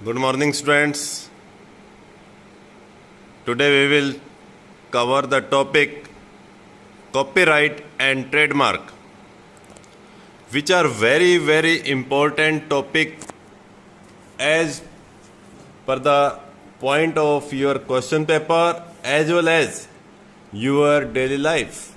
Good morning, students. Today we will cover the topic copyright and trademark, which are very important topic as per the point of your question paper as well as your daily life.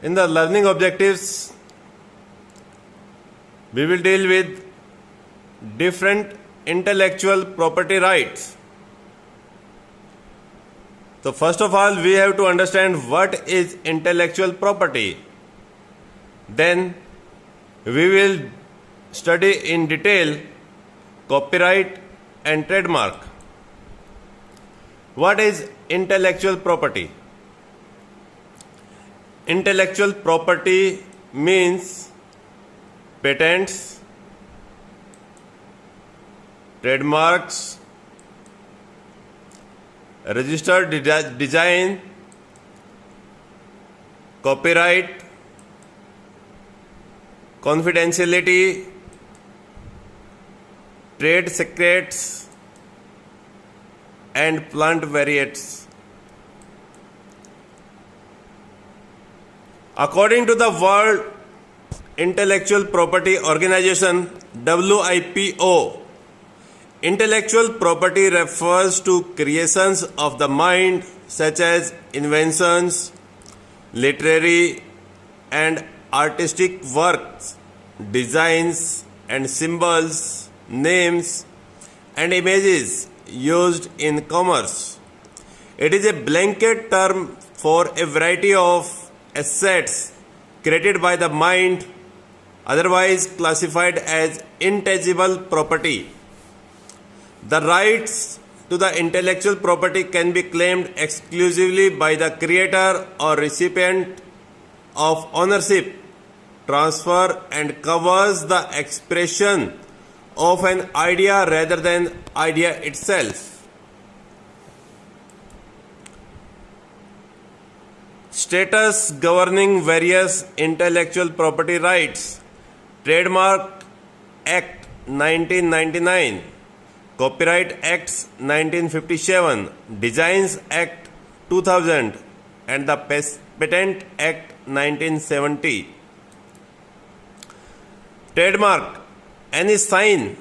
In the learning objectives, we will deal with different intellectual property rights. So first of all, we have to understand what is intellectual property. Then we will study in detail copyright and trademark. What is intellectual property? Intellectual property means patents, trademarks, registered design, copyright, confidentiality, trade secrets, and plant variants. According to the World Intellectual Property Organization WIPO, intellectual property refers to creations of the mind such as inventions, literary and artistic works, designs and symbols, names and images used in commerce. It is a blanket term for a variety of assets created by the mind, otherwise classified as intangible property. The rights to the intellectual property can be claimed exclusively by the creator or recipient of ownership transfer and covers the expression of an idea rather than idea itself. Status governing various intellectual property rights: Trademark Act 1999, Copyright Acts 1957, Designs Act 2000 and the Patent Act 1970. Trademark: any sign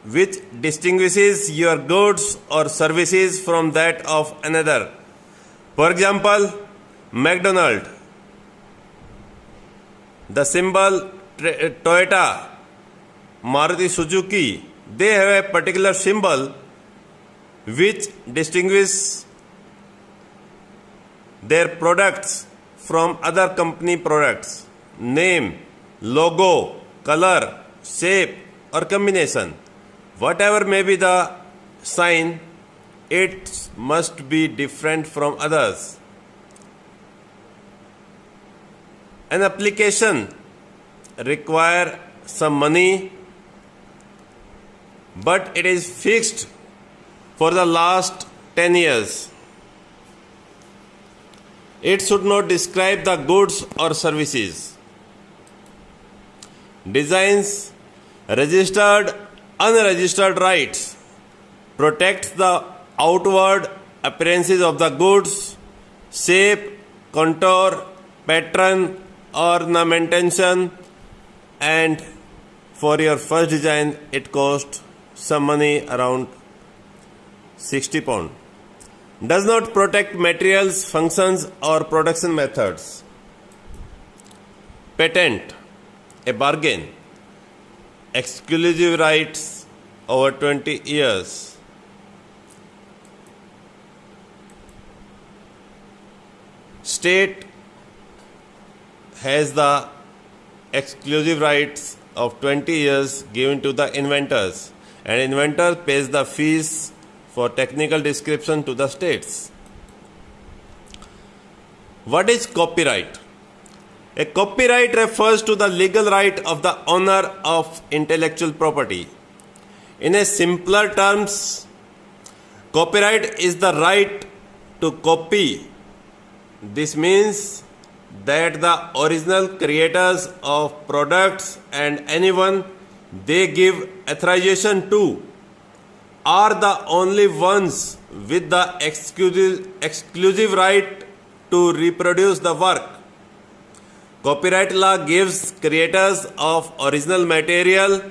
which distinguishes your goods or services from that of another. For example, McDonald, the symbol Toyota, Maruti Suzuki, they have a particular symbol which distinguishes their products from other company products. Name, logo, color, shape or combination. Whatever may be the sign, it must be different from others. An application requires some money, but it is fixed for the last 10 years. It should not describe the goods or services. Designs, registered, unregistered rights protects the outward appearances of the goods, shape, contour, pattern, ornamentation, and for your first design it cost some money, around 60 pounds. Does not protect materials, functions or production methods. Patent, a bargain, exclusive rights over 20 years. State has the exclusive rights of 20 years given to the inventors, and inventor pays the fees for technical description to the states. What is copyright? A copyright refers to the legal right of the owner of intellectual property. In a simpler terms, copyright is the right to copy. This means that the original creators of products and anyone they give authorization to are the only ones with the exclusive right to reproduce the work. Copyright law gives creators of original material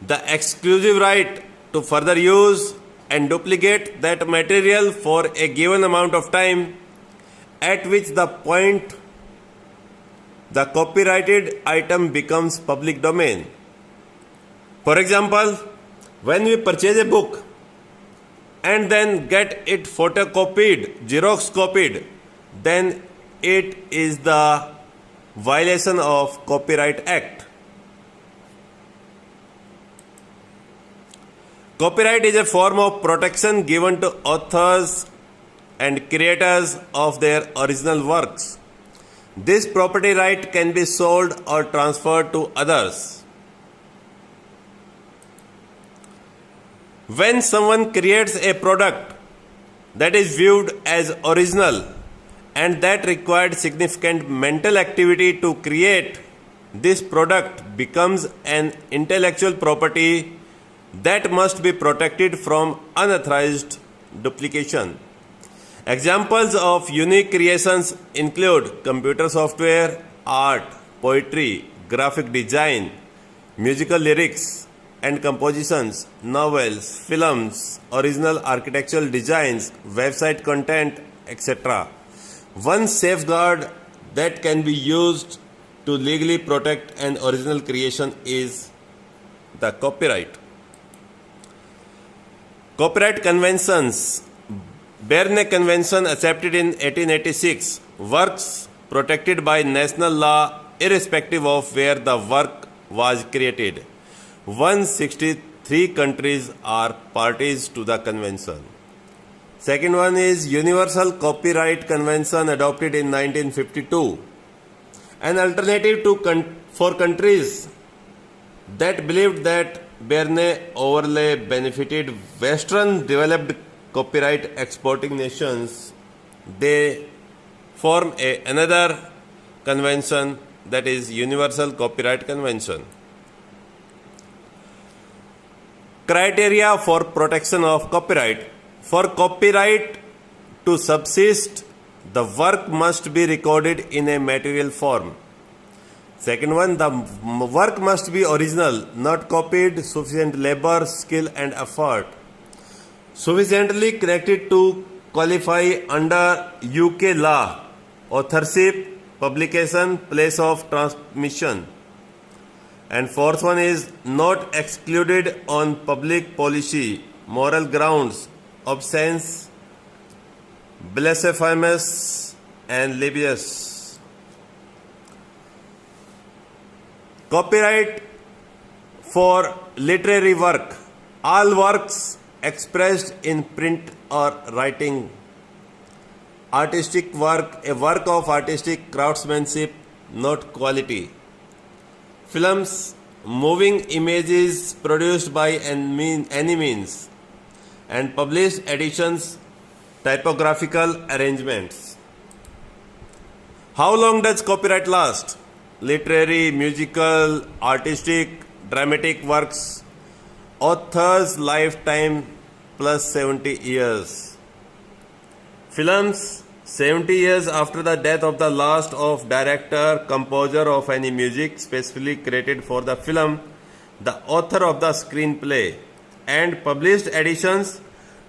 the exclusive right to further use and duplicate that material for a given amount of time, at which the point the copyrighted item becomes public domain. For example, when we purchase a book and then get it photocopied, Xerox copied, then it is the violation of Copyright Act. Copyright is a form of protection given to authors and creators of their original works. This property right can be sold or transferred to others. When someone creates a product that is viewed as original and that required significant mental activity to create, this product becomes an intellectual property that must be protected from unauthorized duplication. Examples of unique creations include computer software, art, poetry, graphic design, musical lyrics and compositions, novels, films, original architectural designs, website content, etc. One safeguard that can be used to legally protect an original creation is the copyright. Copyright conventions. Berne Convention accepted in 1886. Works protected by national law irrespective of where the work was created. 163 countries are parties to the convention. Second one is Universal Copyright Convention adopted in 1952. An alternative for countries that believed that Berne overlay benefited Western developed copyright exporting nations, they form another convention, that is Universal Copyright Convention. Criteria for protection of copyright. For copyright to subsist, the work must be recorded in a material form. Second one, the work must be original, not copied, sufficient labor, skill and effort. Sufficiently connected to qualify under UK law, authorship, publication, place of transmission. And fourth one is not excluded on public policy, moral grounds, obscene, blasphemous and libelous. Copyright for literary work. All works expressed in print or writing. Artistic work, a work of artistic craftsmanship, not quality. Films, moving images produced by any means. And published editions, typographical arrangements. How long does copyright last? Literary, musical, artistic, dramatic works. Author's lifetime plus 70 years. Films, 70 years after the death of the last of director, composer of any music specifically created for the film, the author of the screenplay. And published editions,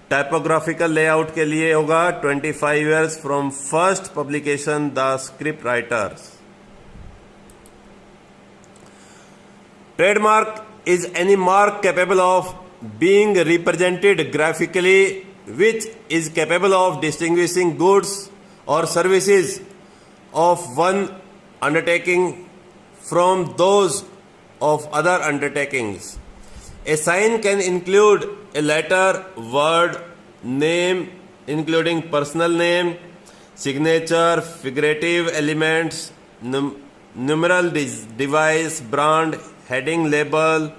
typographical layout के लिए होगा 25 years from first publication, the script writers. Trademark is any mark capable of being represented graphically which is capable of distinguishing goods or services of one undertaking from those of other undertakings. A sign can include a letter, word, name, including personal name, signature, figurative elements, numeral device, brand, heading, label,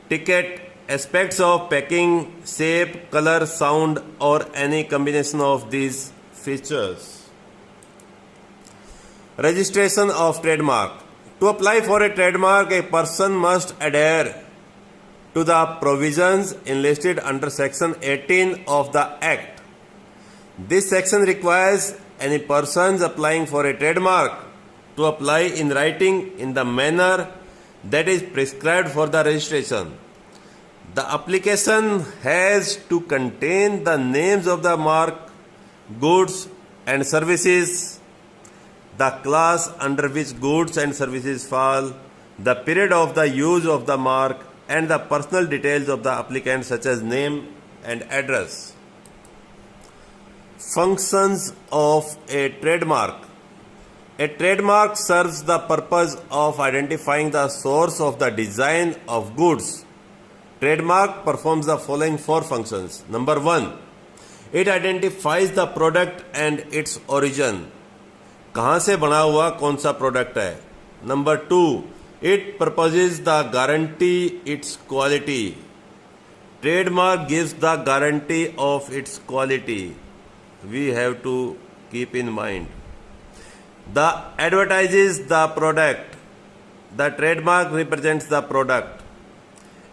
ticket, aspects of packing, shape, color, sound, or any combination of these features. Registration of trademark. To apply for a trademark, a person must adhere to the provisions enlisted under Section 18 of the Act. This section requires any persons applying for a trademark to apply in writing in the manner that is prescribed for the registration. The application has to contain the names of the mark, goods and services, the class under which goods and services fall, the period of the use of the mark, and the personal details of the applicant such as name and address. Functions of a trademark. A trademark serves the purpose of identifying the source of the design of goods. Trademark performs the following four functions. Number 1, it identifies the product and its origin. कहाँ से बना हुआ कौन सा product है. Number 2, it proposes the guarantee its quality. Trademark gives the guarantee of its quality. We have to keep in mind. The advertises the product. The trademark represents the product.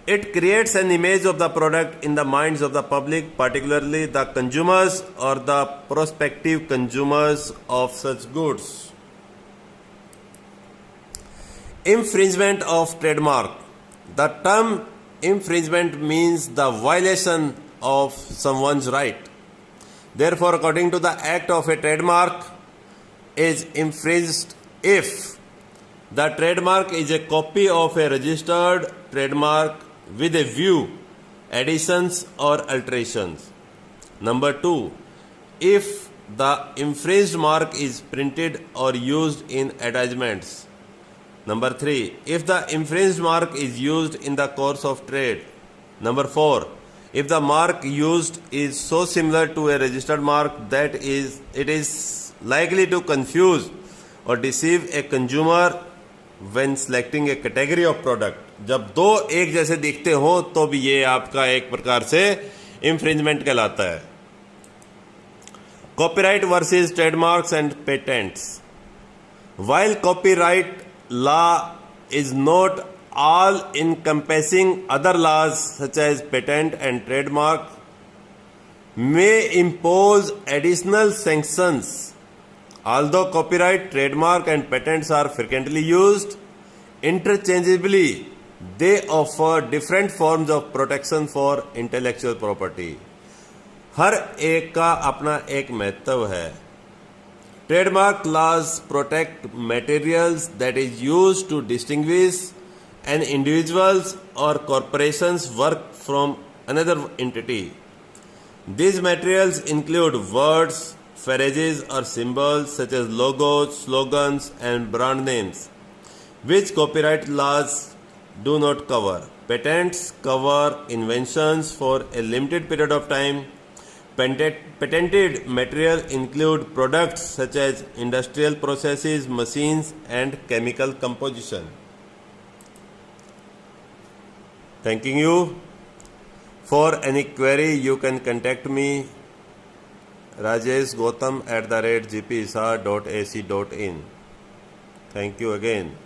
It creates an image of the product in the minds of the public, particularly the consumers or the prospective consumers of such goods. Infringement of trademark. The term infringement means the violation of someone's right. Therefore, according to the Act of a trademark is infringed if the trademark is a copy of a registered trademark with a view, additions or alterations. Number 2, if the infringed mark is printed or used in advertisements. Number 3, if the infringed mark is used in the course of trade. Number 4, if the mark used is so similar to a registered mark that it is likely to confuse or deceive a consumer when selecting a category of product. जब दो एक जैसे दिखते हो तो भी ये आपका एक प्रकार से infringement कहलाता है. Copyright versus trademarks and patents. While copyright law is not all encompassing, other laws such as patent and trademark may impose additional sanctions. Although copyright, trademark and patents are frequently used interchangeably, they offer different forms of protection for intellectual property. हर एक का अपना एक महत्व है. Trademark laws protect materials that is used to distinguish an individual's or corporation's work from another entity. These materials include words, phrases or symbols such as logos, slogans and brand names, which copyright laws do not cover. Patents cover inventions for a limited period of time. Patented material include products such as industrial processes, machines and chemical composition. Thanking you. For any query, you can contact me rajeshgautam@gpisa.ac.in. Thank you again.